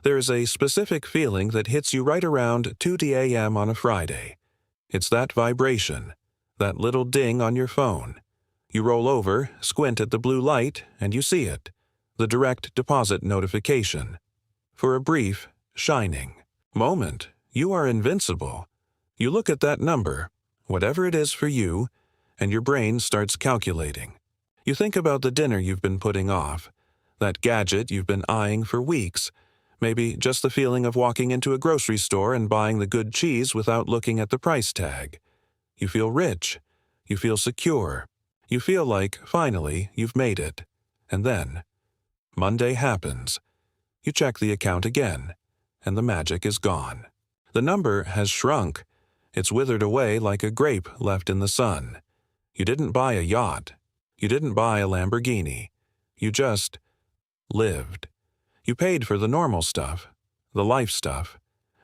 There is a specific feeling that hits you right around 2 a.m. on a Friday. It's that vibration, that little ding on your phone. You roll over, squint at the blue light, and you see it, the direct deposit notification. For a brief, shining moment, you are invincible. You look at that number, whatever it is for you, and your brain starts calculating. You think about the dinner you've been putting off, that gadget you've been eyeing for weeks, maybe just the feeling of walking into a grocery store and buying the good cheese without looking at the price tag. You feel rich. You feel secure. You feel like, finally, you've made it. And then, Monday happens. You check the account again, and the magic is gone. The number has shrunk. It's withered away like a grape left in the sun. You didn't buy a yacht. You didn't buy a Lamborghini. You just lived. You paid for the normal stuff, the life stuff,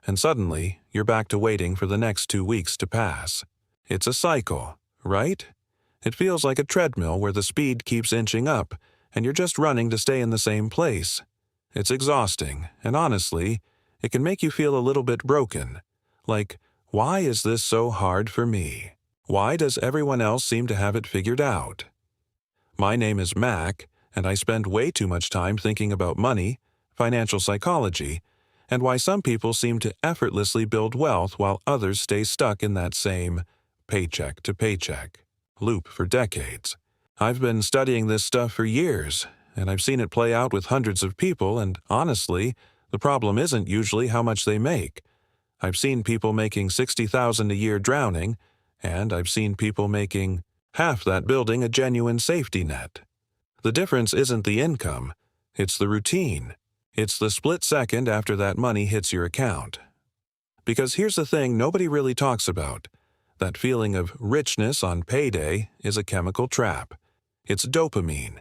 and suddenly you're back to waiting for the next 2 weeks to pass. It's a cycle, right? It feels like a treadmill where the speed keeps inching up, and you're just running to stay in the same place. It's exhausting, and honestly, it can make you feel a little bit broken. Like, why is this so hard for me? Why does everyone else seem to have it figured out? My name is Mac, and I spend way too much time thinking about money, financial psychology, and why some people seem to effortlessly build wealth while others stay stuck in that same paycheck to paycheck loop for decades. I've been studying this stuff for years, and I've seen it play out with hundreds of people, and honestly, the problem isn't usually how much they make. I've seen people making $60,000 a year drowning, and I've seen people making half that building a genuine safety net. The difference isn't the income, it's the routine. It's the split second after that money hits your account. Because here's the thing nobody really talks about. That feeling of richness on payday is a chemical trap. It's dopamine.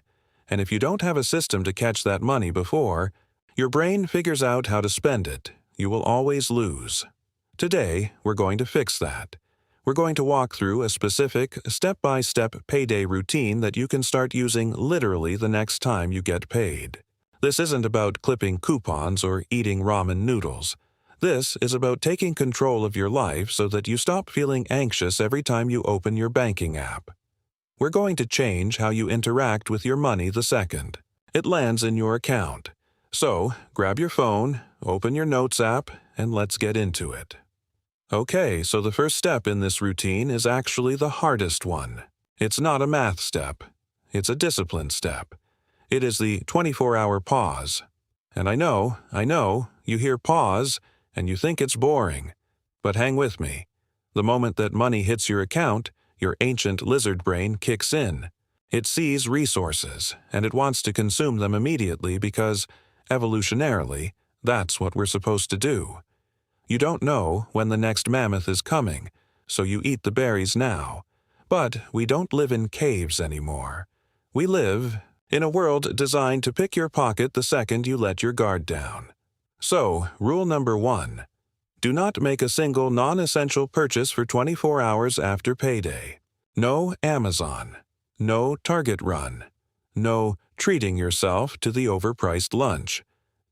And if you don't have a system to catch that money before, your brain figures out how to spend it. You will always lose. Today, we're going to fix that. We're going to walk through a specific, step-by-step payday routine that you can start using literally the next time you get paid. This isn't about clipping coupons or eating ramen noodles. This is about taking control of your life so that you stop feeling anxious every time you open your banking app. We're going to change how you interact with your money the second it lands in your account. So, grab your phone, open your Notes app, and let's get into it. Okay, so the first step in this routine is actually the hardest one. It's not a math step. It's a discipline step. It is the 24-hour pause. And I know, you hear pause, and you think it's boring. But hang with me. The moment that money hits your account, your ancient lizard brain kicks in. It sees resources, and it wants to consume them immediately because, evolutionarily, that's what we're supposed to do. You don't know when the next mammoth is coming, so you eat the berries now. But we don't live in caves anymore. We live in a world designed to pick your pocket the second you let your guard down. So, rule number 1. Do not make a single non-essential purchase for 24 hours after payday. No Amazon. No Target run. No treating yourself to the overpriced lunch.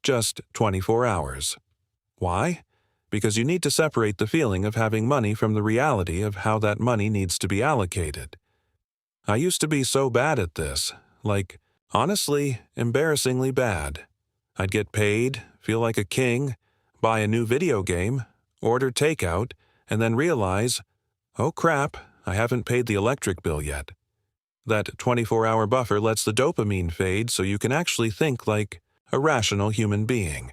Just 24 hours. Why? Because you need to separate the feeling of having money from the reality of how that money needs to be allocated. I used to be so bad at this, like, honestly, embarrassingly bad. I'd get paid, feel like a king, buy a new video game, order takeout, and then realize, oh crap, I haven't paid the electric bill yet. That 24-hour buffer lets the dopamine fade so you can actually think like a rational human being.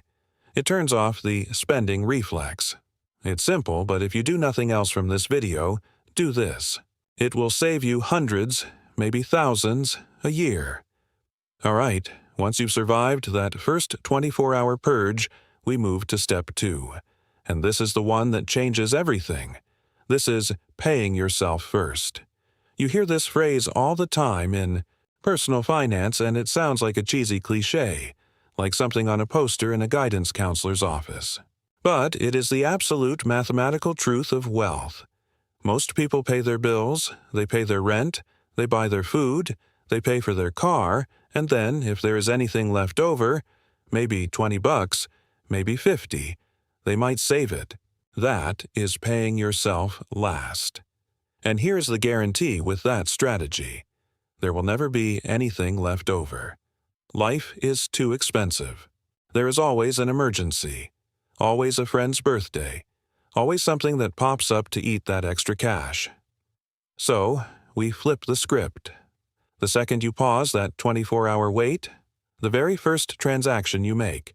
It turns off the spending reflex. It's simple, but if you do nothing else from this video, do this. It will save you hundreds, maybe thousands, a year. All right, once you've survived that first 24-hour purge, we move to step 2. And this is the one that changes everything. This is paying yourself first. You hear this phrase all the time in personal finance, and it sounds like a cheesy cliche, like something on a poster in a guidance counselor's office. But it is the absolute mathematical truth of wealth. Most people pay their bills, they pay their rent, they buy their food, they pay for their car, and then, if there is anything left over, maybe $20, maybe 50. They might save it. That is paying yourself last. And here's the guarantee with that strategy. There will never be anything left over. Life is too expensive. There is always an emergency, always a friend's birthday, always something that pops up to eat that extra cash. So, we flip the script. The second you pause that 24-hour wait, the very first transaction you make,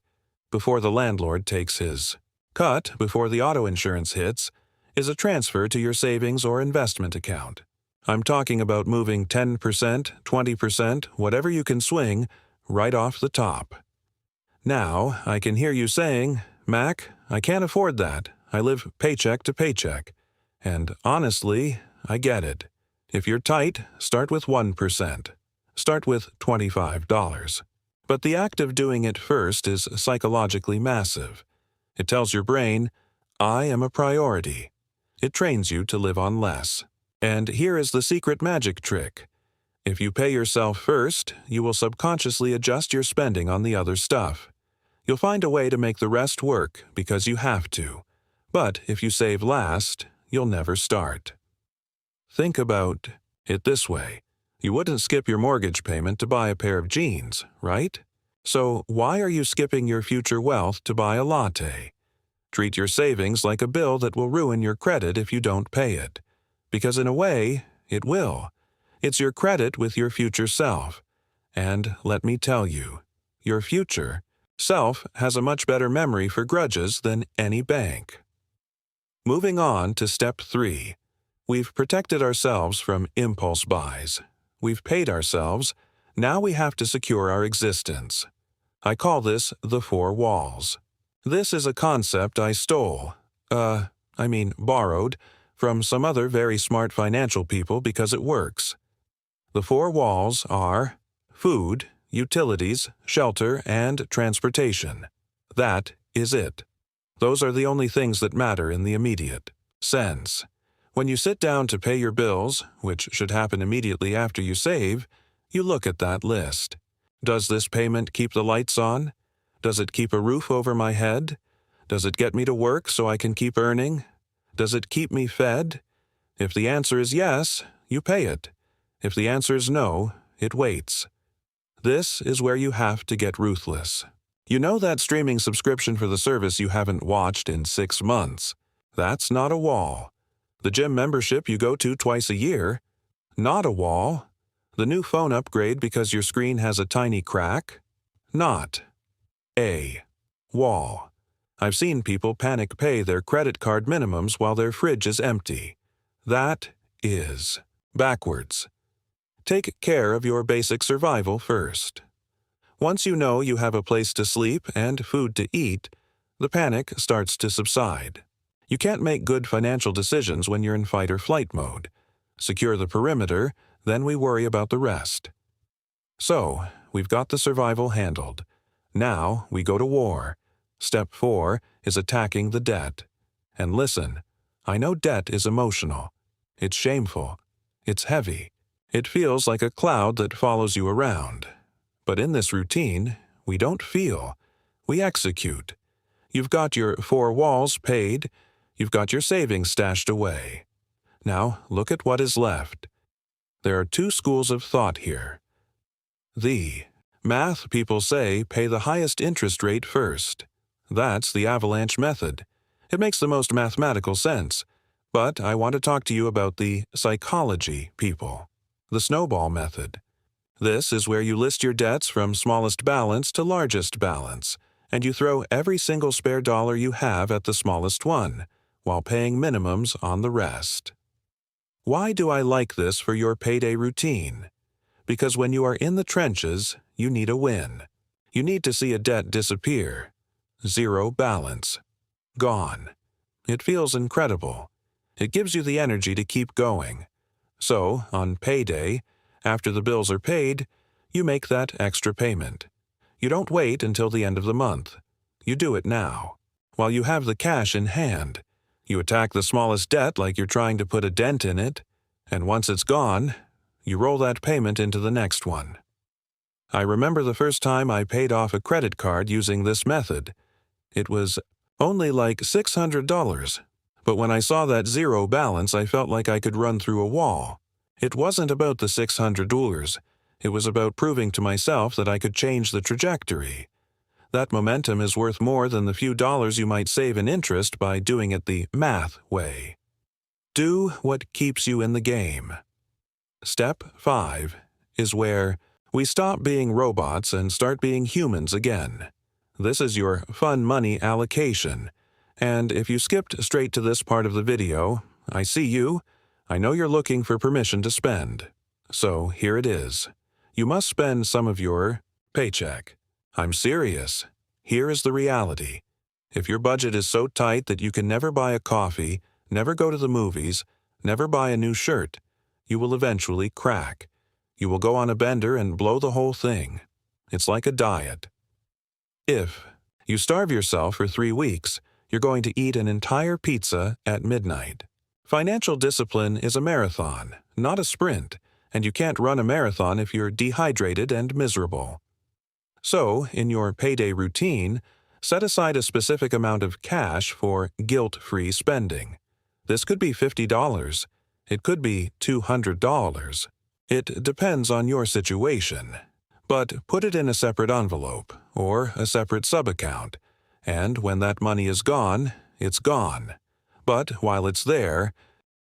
before the landlord takes his cut, before the auto insurance hits, is a transfer to your savings or investment account. I'm talking about moving 10%, 20%, whatever you can swing, right off the top. Now, I can hear you saying, "Mac, I can't afford that. I live paycheck to paycheck." And honestly, I get it. If you're tight, start with 1%. Start with $25. But the act of doing it first is psychologically massive. It tells your brain, I am a priority. It trains you to live on less. And here is the secret magic trick. If you pay yourself first, you will subconsciously adjust your spending on the other stuff. You'll find a way to make the rest work because you have to. But if you save last, you'll never start. Think about it this way. You wouldn't skip your mortgage payment to buy a pair of jeans, right? So why are you skipping your future wealth to buy a latte? Treat your savings like a bill that will ruin your credit if you don't pay it. Because in a way, it will. It's your credit with your future self. And let me tell you, your future self has a much better memory for grudges than any bank. Moving on to step 3. We've protected ourselves from impulse buys. We've paid ourselves. Now we have to secure our existence. I call this the 4 walls. This is a concept I borrowed, from some other very smart financial people because it works. The 4 walls are food, utilities, shelter, and transportation. That is it. Those are the only things that matter in the immediate sense. When you sit down to pay your bills, which should happen immediately after you save, you look at that list. Does this payment keep the lights on? Does it keep a roof over my head? Does it get me to work so I can keep earning? Does it keep me fed? If the answer is yes, you pay it. If the answer is no, it waits. This is where you have to get ruthless. You know that streaming subscription for the service you haven't watched in 6 months? That's not a wall. The gym membership you go to twice a year? Not a wall. The new phone upgrade because your screen has a tiny crack? Not a wall. I've seen people panic pay their credit card minimums while their fridge is empty. That is backwards. Take care of your basic survival first. Once you know you have a place to sleep and food to eat, the panic starts to subside. You can't make good financial decisions when you're in fight or flight mode. Secure the perimeter, then we worry about the rest. So, we've got the survival handled. Now we go to war. Step 4 is attacking the debt. And listen, I know debt is emotional. It's shameful. It's heavy. It feels like a cloud that follows you around. But in this routine, we don't feel. We execute. You've got your 4 walls paid. You've got your savings stashed away. Now, look at what is left. There are 2 schools of thought here. The math people say pay the highest interest rate first. That's the Avalanche method. It makes the most mathematical sense. But I want to talk to you about the psychology people. The Snowball method. This is where you list your debts from smallest balance to largest balance, and you throw every single spare dollar you have at the smallest one, while paying minimums on the rest. Why do I like this for your payday routine? Because when you are in the trenches, you need a win. You need to see a debt disappear. 0 balance. Gone. It feels incredible. It gives you the energy to keep going. So, on payday, after the bills are paid, you make that extra payment. You don't wait until the end of the month. You do it now. While you have the cash in hand, you attack the smallest debt like you're trying to put a dent in it, and once it's gone, you roll that payment into the next one. I remember the first time I paid off a credit card using this method. It was only like $600. But when I saw that zero balance, I felt like I could run through a wall. It wasn't about the $600. It was about proving to myself that I could change the trajectory. That momentum is worth more than the few dollars you might save in interest by doing it the math way. Do what keeps you in the game. Step 5 is where we stop being robots and start being humans again. This is your fun money allocation. And if you skipped straight to this part of the video, I see you. I know you're looking for permission to spend. So here it is. You must spend some of your paycheck. I'm serious. Here is the reality. If your budget is so tight that you can never buy a coffee, never go to the movies, never buy a new shirt, you will eventually crack. You will go on a bender and blow the whole thing. It's like a diet. If you starve yourself for 3 weeks, you're going to eat an entire pizza at midnight. Financial discipline is a marathon, not a sprint, and you can't run a marathon if you're dehydrated and miserable. So, in your payday routine, set aside a specific amount of cash for guilt-free spending. This could be $50. It could be $200. It depends on your situation. But put it in a separate envelope or a separate sub-account, and when that money is gone, it's gone. But while it's there,